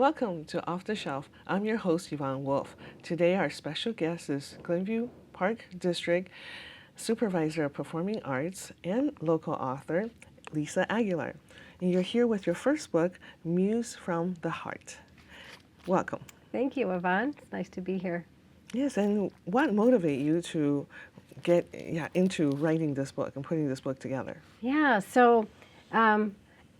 Welcome to Off the Shelf. I'm your host, Yvonne Wolf. Today, our special guest is Glenview Park District Supervisor of Performing Arts and local author, Lisa Aguilar. And you're here with your first book, Muse from the Heart. Welcome. Thank you, Yvonne. It's nice to be here. Yes, and what motivated you to get into writing this book and putting this book together? Yeah, so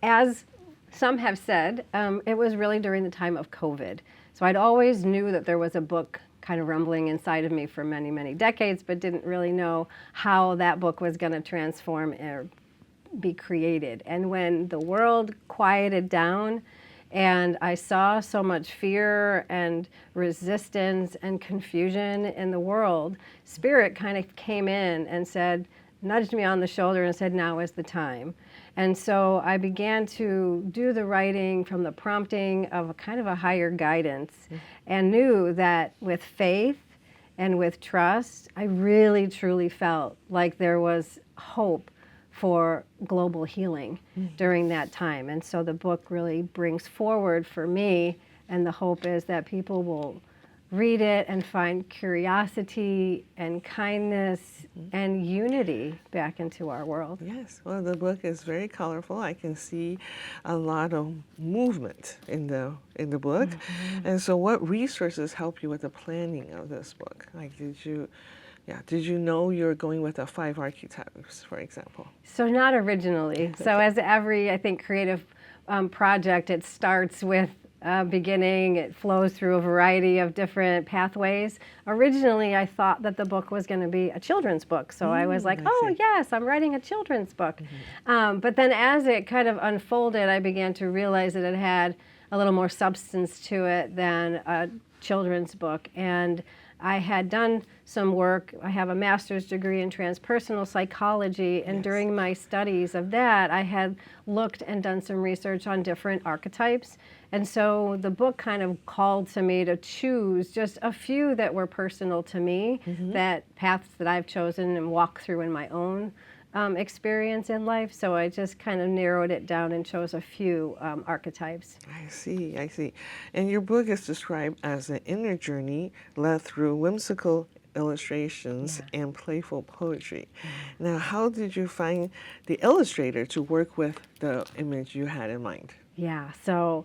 as some have said, it was really during the time of COVID. So I'd always knew that there was a book kind of rumbling inside of me for many, many decades, but didn't really know how that book was going to transform or be created. And when the world quieted down and I saw so much fear and resistance and confusion in the world, Spirit kind of came in and said, nudged me on the shoulder and said, now is the time. And so I began to do the writing from the prompting of a kind of a higher guidance, and knew that with faith and with trust, I really truly felt like there was hope for global healing during that time. And so the book really brings forward for me, and the hope is that people will read it and find curiosity and kindness and unity back into our world. Yes, well, the book is very colorful. I can see a lot of movement in the book. And so what resources help you with the planning of this book? Like, did you know you were going with the 5 archetypes, for example? So not originally. Okay. So as every, I think, creative project, it starts with beginning, it flows through a variety of different pathways. Originally, I thought that the book was going to be a children's book. So I was like, yes, I'm writing a children's book. But then as it kind of unfolded, I began to realize that it had a little more substance to it than a children's book. And I had done some work. I have a master's degree in transpersonal psychology, and during my studies of that, I had looked and done some research on different archetypes. And so the book kind of called to me to choose just a few that were personal to me, that paths that I've chosen and walked through in my own experience in life. So I just kind of narrowed it down and chose a few archetypes. I see. And your book is described as an inner journey led through whimsical illustrations and playful poetry. Now, how did you find the illustrator to work with the image you had in mind? Yeah, so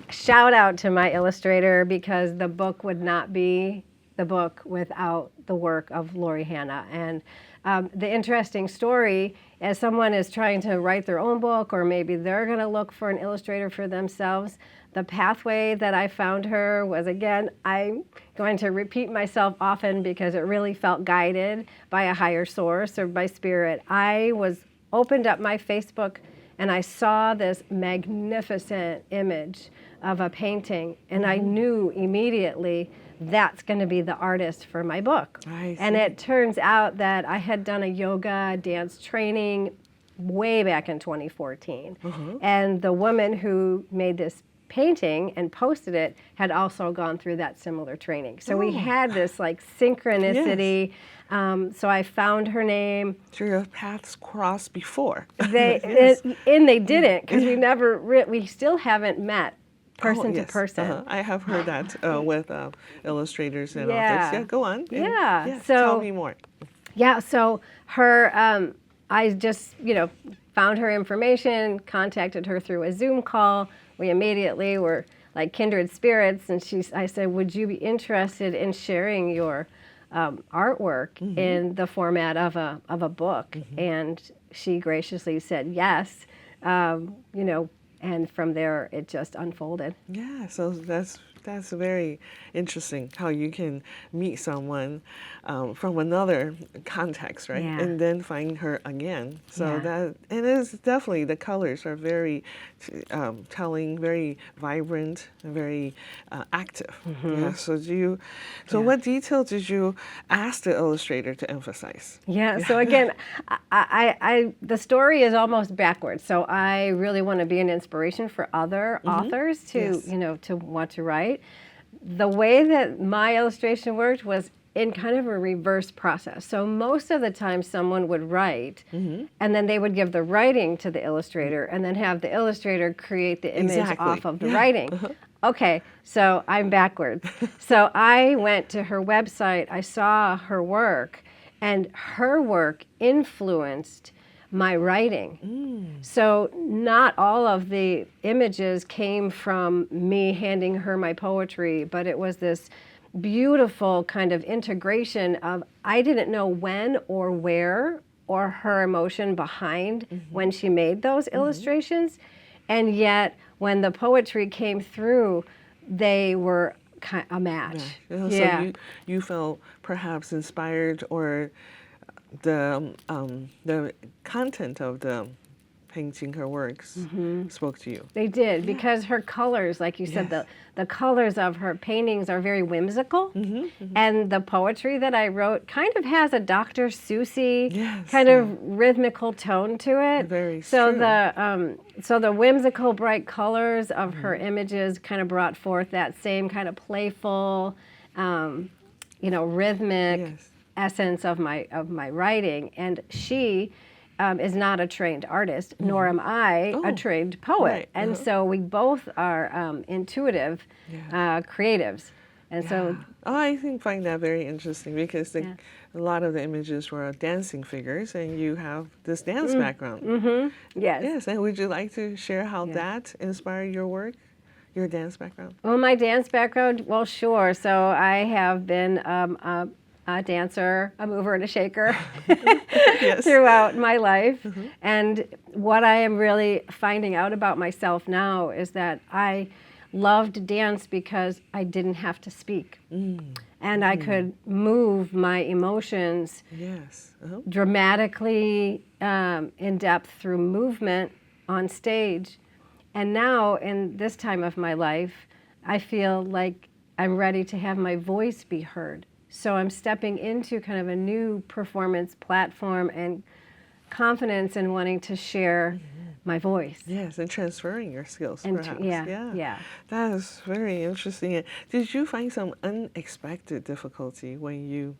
shout out to my illustrator, because the book would not be the book without the work of Lori Hanna. And the interesting story, as someone is trying to write their own book, or maybe they're going to look for an illustrator for themselves, the pathway that I found her was, again, I'm going to repeat myself often because it really felt guided by a higher source or by Spirit. I opened up my Facebook and I saw this magnificent image of a painting, and I knew immediately that's going to be the artist for my book. And it turns out that I had done a yoga dance training way back in 2014. And the woman who made this painting and posted it had also gone through that similar training. So we had this like synchronicity. So I found her name. So your paths crossed before. They didn't, because we still haven't met person to person. I have heard that with illustrators and authors. Yeah, go on. So tell me more. Yeah, so her, I just, found her information, contacted her through a Zoom call. We immediately were like kindred spirits, and I said, would you be interested in sharing your artwork in the format of a book? And she graciously said yes, and from there it just unfolded. Yeah, so that's very interesting how you can meet someone from another context, right? Yeah. And then find her again. So that, and it's definitely, the colors are very telling, very vibrant, and very active. Yeah. So what detail did you ask the illustrator to emphasize? Yeah. So again, the story is almost backwards. So I really want to be an inspiration for other authors to to want to write. The way that my illustration worked was in kind of a reverse process. So most of the time someone would write and then they would give the writing to the illustrator and then have the illustrator create the image off of the writing. Okay, so I'm backwards. So I went to her website, I saw her work, and her work influenced my writing. So not all of the images came from me handing her my poetry, but it was this beautiful kind of integration of I didn't know when or where or her emotion behind when she made those illustrations. And yet, when the poetry came through, they were a match. Yeah. So you felt perhaps inspired, or the content of the painting, her works, spoke to you. They did, because her colors, like you said, the colors of her paintings are very whimsical. And the poetry that I wrote kind of has a Dr. Seussy kind of rhythmical tone to it. Very so true. so the whimsical bright colors of her images kind of brought forth that same kind of playful, rhythmic essence of my writing. And she is not a trained artist, nor am I a trained poet. Right. And so we both are intuitive creatives. And so I find that very interesting, because a lot of the images were dancing figures, and you have this dance background. Yes. Yes, and would you like to share how that inspired your work, your dance background? Well, my dance background, well, sure. So I have been a dancer, a mover, and a shaker throughout my life. And what I am really finding out about myself now is that I loved dance because I didn't have to speak. And I could move my emotions dramatically in depth through movement on stage. And now, in this time of my life, I feel like I'm ready to have my voice be heard. So I'm stepping into kind of a new performance platform and confidence in wanting to share my voice. Yes, and transferring your skills, perhaps. Yeah. That is very interesting. And did you find some unexpected difficulty when you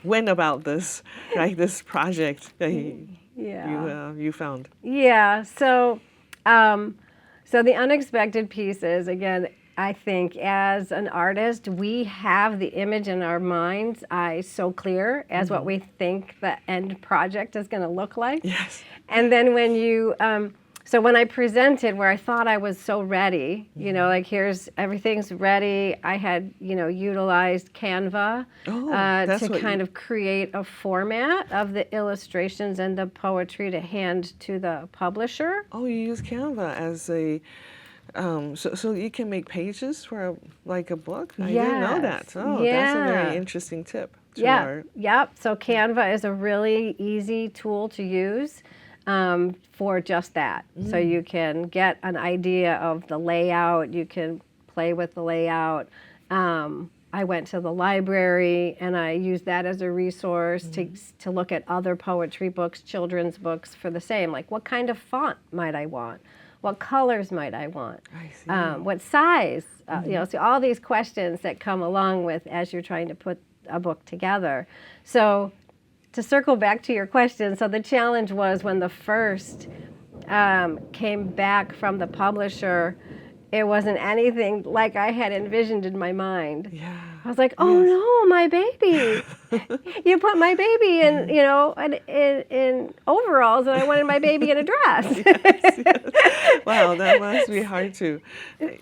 went about this, this project that you found? Yeah. So, so the unexpected piece is, again, I think as an artist, we have the image in our mind's eye so clear as what we think the end project is going to look like. Yes. And then when you, so when I presented where I thought I was so ready, like here's, everything's ready. I had, utilized Canva to kind of create a format of the illustrations and the poetry to hand to the publisher. Oh, you use Canva as a... so you can make pages for a book? I didn't know that. Oh, that's a very interesting tip. Yep. So Canva is a really easy tool to use for just that. So you can get an idea of the layout. You can play with the layout. I went to the library and I used that as a resource to look at other poetry books, children's books for the same. Like, what kind of font might I want? What colors might I want? I see. What size? So all these questions that come along with as you're trying to put a book together. So to circle back to your question, so the challenge was when the first came back from the publisher, it wasn't anything like I had envisioned in my mind. Yeah. I was like, oh no, my baby. You put my baby in, in overalls, and I wanted my baby in a dress. Yes. Wow, that must be hard to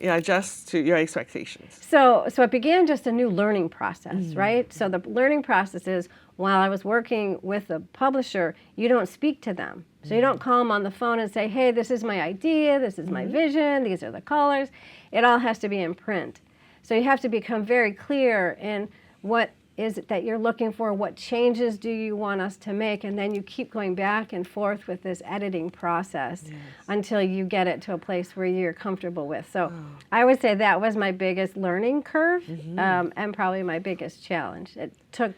adjust to your expectations. So it began just a new learning process, right? So the learning process is, while I was working with the publisher, you don't speak to them. So you don't call them on the phone and say, hey, this is my idea, this is my vision, these are the colors. It all has to be in print. So you have to become very clear in what is it that you're looking for, what changes do you want us to make, and then you keep going back and forth with this editing process until you get it to a place where you're comfortable with. So I would say that was my biggest learning curve and probably my biggest challenge. It took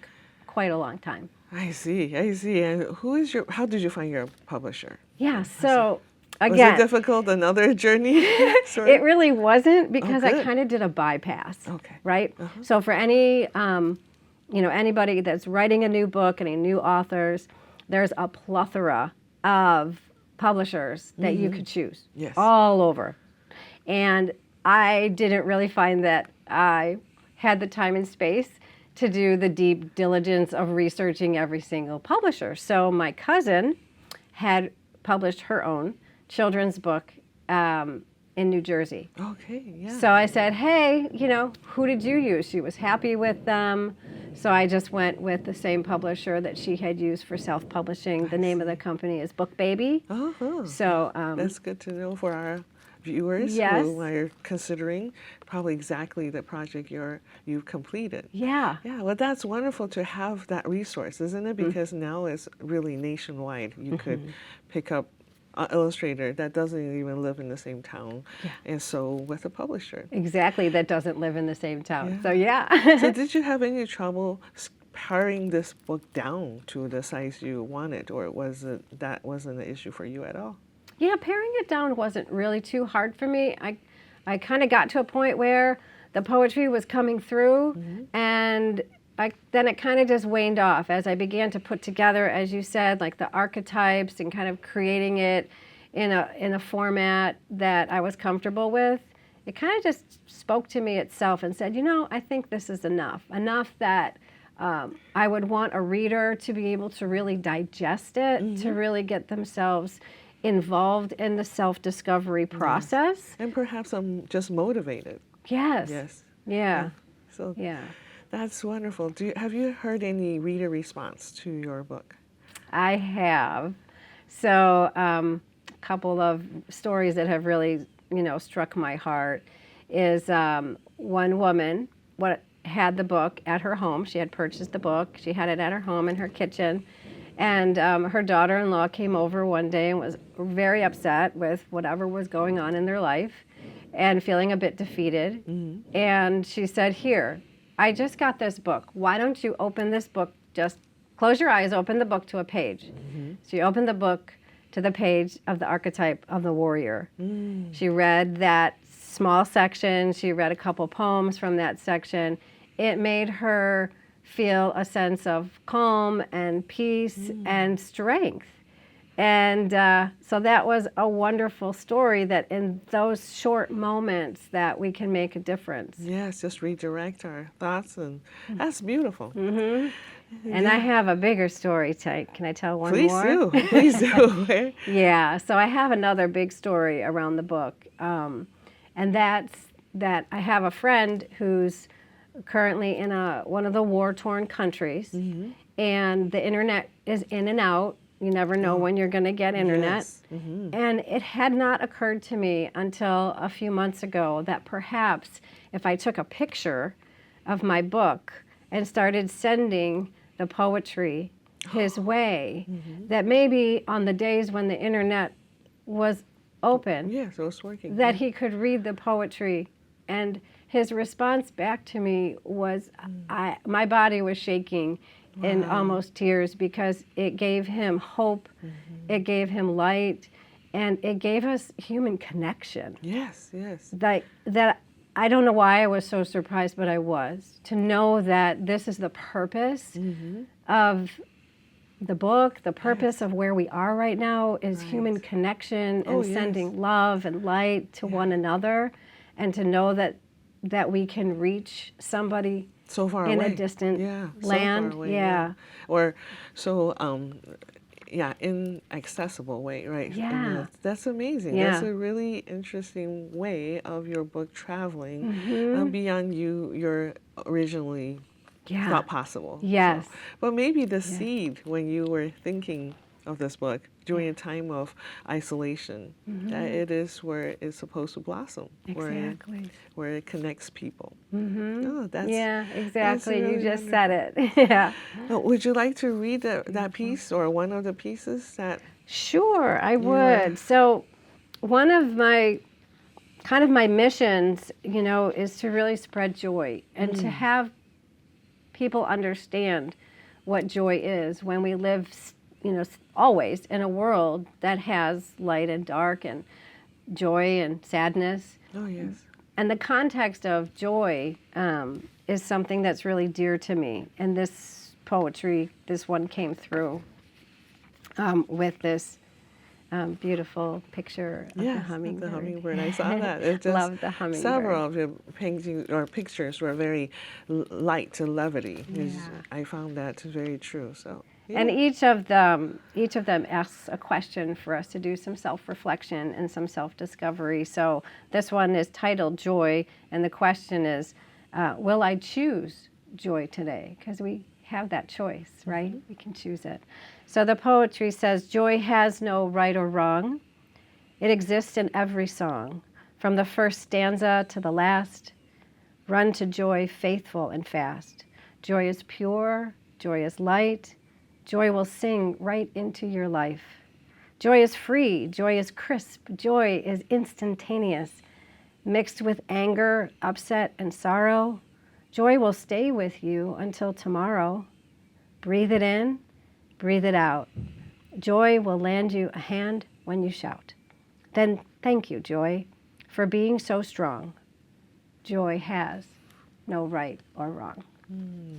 quite a long time. I see. And how did you find your publisher? Yeah, so again, was it difficult? Another journey? It really wasn't, because I kind of did a bypass. Okay. Right? So for any, anybody that's writing a new book, any new authors, there's a plethora of publishers that you could choose. Yes. All over. And I didn't really find that I had the time and space to do the deep diligence of researching every single publisher. So my cousin had published her own children's book in New Jersey. Okay, yeah. So I said, hey, who did you use? She was happy with them. So I just went with the same publisher that she had used for self-publishing. The name of the company is Book Baby. Uh-huh. So That's good to know for our viewers Yes. who are considering probably exactly the project you've completed. yeah. Yeah, well, that's wonderful to have that resource, isn't it? Mm-hmm. Because now it's really nationwide. You could pick up an illustrator that doesn't even live in the same town, and so with a publisher. Exactly, that doesn't live in the same town. Yeah. So yeah. So did you have any trouble paring this book down to the size you wanted, or that wasn't an issue for you at all? Yeah, paring it down wasn't really too hard for me. I kind of got to a point where the poetry was coming through, and then it kind of just waned off as I began to put together, as you said, like the archetypes and kind of creating it in a format that I was comfortable with. It kind of just spoke to me itself and said, I think this is enough that I would want a reader to be able to really digest it, to really get themselves involved in the self-discovery process. And perhaps I'm just motivated. Yes. Yes. Yeah. So Yeah. that's wonderful. Have you heard any reader response to your book? I have. So a couple of stories that have really, struck my heart is one woman had the book at her home. She had purchased the book. She had it at her home in her kitchen. And her daughter-in-law came over one day and was very upset with whatever was going on in their life and feeling a bit defeated. And she said, here, I just got this book. Why don't you open this book, just close your eyes, open the book to a page. So you opened the book to the page of the archetype of the warrior. She read that small section. She read a couple poems from that section. It made her feel a sense of calm and peace and strength. And so that was a wonderful story, that in those short moments that we can make a difference. Yes, just redirect our thoughts, and that's beautiful. And I have a bigger story. Can I tell one Please more? do. Please do. Yeah, so I have another big story around the book. And that's that I have a friend who's currently in one of the war-torn countries, and the internet is in and out. You never know when you're going to get internet. Yes. And it had not occurred to me until a few months ago that perhaps if I took a picture of my book and started sending the poetry his way, that maybe on the days when the internet was open, Yes, it was working. that he could read the poetry. And his response back to me was, my body was shaking in almost tears, because it gave him hope, it gave him light, and it gave us human connection. Yes, yes. That I don't know why I was so surprised, but I was, to know that this is the purpose of the book. The purpose of where we are right now is human connection and sending love and light to one another, and to know that we can reach somebody So far in away. a distant land. So far away, or so inaccessible way, right? Yeah. That's amazing. Yeah. That's a really interesting way of your book traveling beyond your originally thought possible. Yes. So, but maybe the seed, when you were thinking of this book during a time of isolation, that it is where it's supposed to blossom. Exactly. Where it connects people. Oh, that's Exactly. really You just wonderful. said it. Yeah. Would you like to read that piece, or one of the pieces that? Sure, I would. So one of my missions, is to really spread joy and to have people understand what joy is when we live, always in a world that has light and dark and joy and sadness. Oh, yes. And the context of joy is something that's really dear to me. And this poetry, this one came through with this beautiful picture of the hummingbird. The hummingbird. I saw that. It just, Love the hummingbird. Several of your paintings or pictures were very light and levity. I found that very true. So. Yeah. And each of them asks a question for us to do some self-reflection and some self-discovery. So this one is titled Joy, and the question is, will I choose joy today? Because we have that choice, right? We can choose it. So the poetry says, joy has no right or wrong. It exists in every song, from the first stanza to the last. Run to joy, faithful and fast. Joy is pure, joy is light. Joy will sing right into your life. Joy is free, joy is crisp, joy is instantaneous. Mixed with anger, upset, and sorrow, joy will stay with you until tomorrow. Breathe it in, breathe it out. Joy will land you a hand when you shout. Then thank you, joy, for being so strong. Joy has no right or wrong.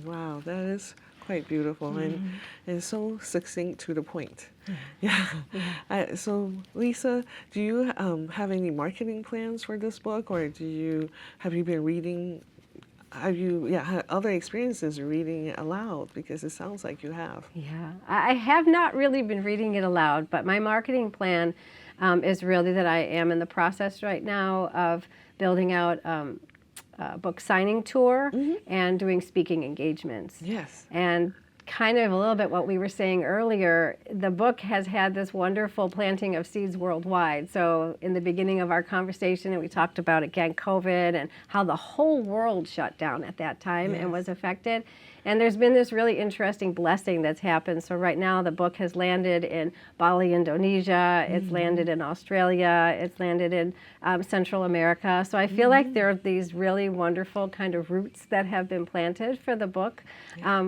Wow, that is quite beautiful and so succinct to the point. Yeah. So Lisa, do you have any marketing plans for this book, or have you been reading? Have you had other experiences reading it aloud? Because it sounds like you have. Yeah, I have not really been reading it aloud, but my marketing plan is really that I am in the process right now of building out book signing tour and doing speaking engagements. Yes. And kind of a little bit what we were saying earlier, the book has had this wonderful planting of seeds worldwide. So in the beginning of our conversation, we talked about, again, COVID and how the whole world shut down at that time and was affected. And there's been this really interesting blessing that's happened. So right now the book has landed in Bali, Indonesia. It's landed in Australia. It's landed in Central America. So I feel like there are these really wonderful kind of roots that have been planted for the book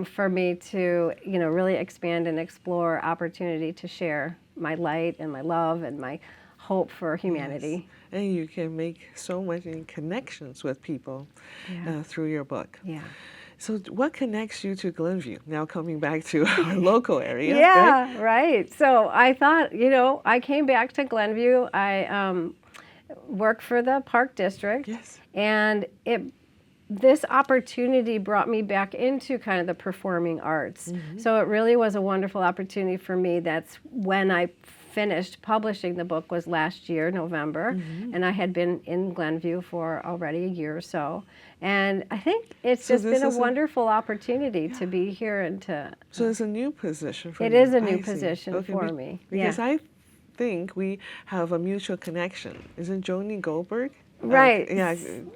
for me to, really expand and explore opportunity to share my light and my love and my hope for humanity. Yes. And you can make so many connections with people through your book. Yeah. So what connects you to Glenview? Now coming back to our local area. Yeah, right. So I thought, I came back to Glenview. I work for the Park District. Yes. And this opportunity brought me back into kind of the performing arts. So it really was a wonderful opportunity for me. That's when I finished publishing the book was last year, November, and I had been in Glenview for already a year or so. And I think it's just been a wonderful opportunity to be here and to... So it's a new position for you. It is a new position for me. Because I think we have a mutual connection. Isn't Joni Goldberg? Right.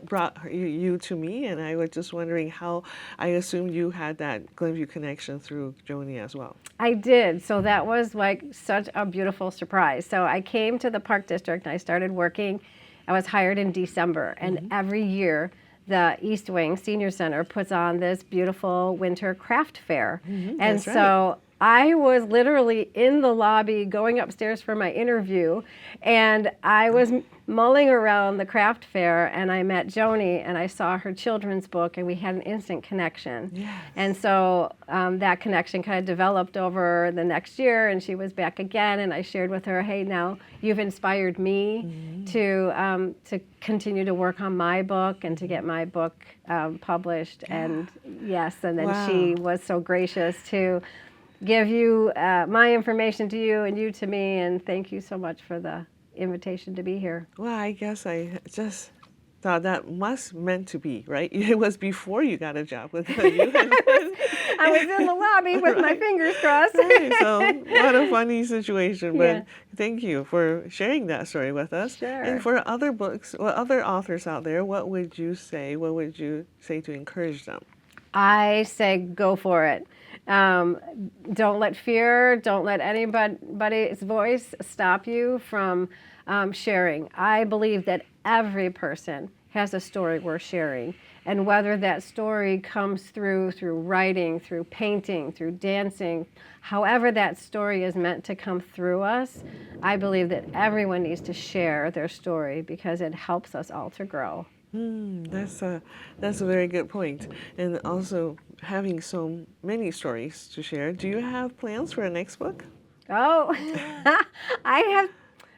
Brought you to me, and I was just wondering how, I assumed you had that Glenview connection through Joni as well. I did. So that was like such a beautiful surprise. So I came to the Park District and I started working. I was hired in December, and every year the East Wing Senior Center puts on this beautiful winter craft fair. And so I was literally in the lobby going upstairs for my interview, and I was mulling around the craft fair, and I met Joni, and I saw her children's book, and we had an instant connection. Yes. And so that connection kind of developed over the next year, and she was back again, and I shared with her, hey, now you've inspired me to continue to work on my book and to get my book published. And yes, and then she was so gracious to give you my information to you and you to me, and thank you so much for the invitation to be here. Well, I guess I just thought that must meant to be, right? It was before you got a job with you. I was in the lobby with my fingers crossed. Right, so what a funny situation, but thank you for sharing that story with us. Sure. And for other books, other authors out there, what would you say? What would you say to encourage them? I say go for it. Don't let fear, don't let anybody's voice stop you from sharing. I believe that every person has a story worth sharing. And whether that story comes through writing, through painting, through dancing, however that story is meant to come through us, I believe that everyone needs to share their story because it helps us all to grow. That's a very good point. And also having so many stories to share. Do you have plans for a next book? Oh, I have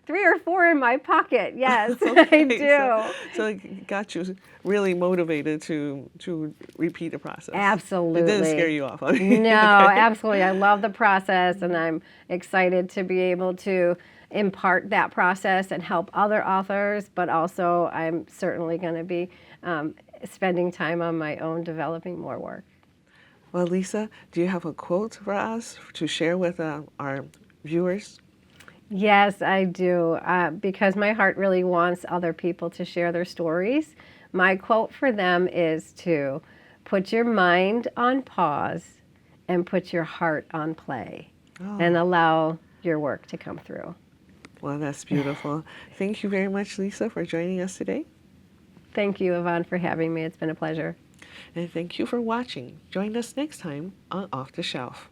3 or 4 in my pocket. Yes, I Okay, do. so it got you really motivated to repeat the process. Absolutely. It didn't scare you off. I No, mean, okay. absolutely. I love the process, and I'm excited to be able to impart that process and help other authors, but also I'm certainly going to be spending time on my own developing more work. Well, Lisa, do you have a quote for us to share with our viewers? Yes, I do, because my heart really wants other people to share their stories. My quote for them is to put your mind on pause and put your heart on play and Oh, allow your work to come through. well, that's beautiful. Thank you very much, Lisa, for joining us today. Thank you, Yvonne, for having me. It's been a pleasure. And thank you for watching. Join us next time on Off the Shelf.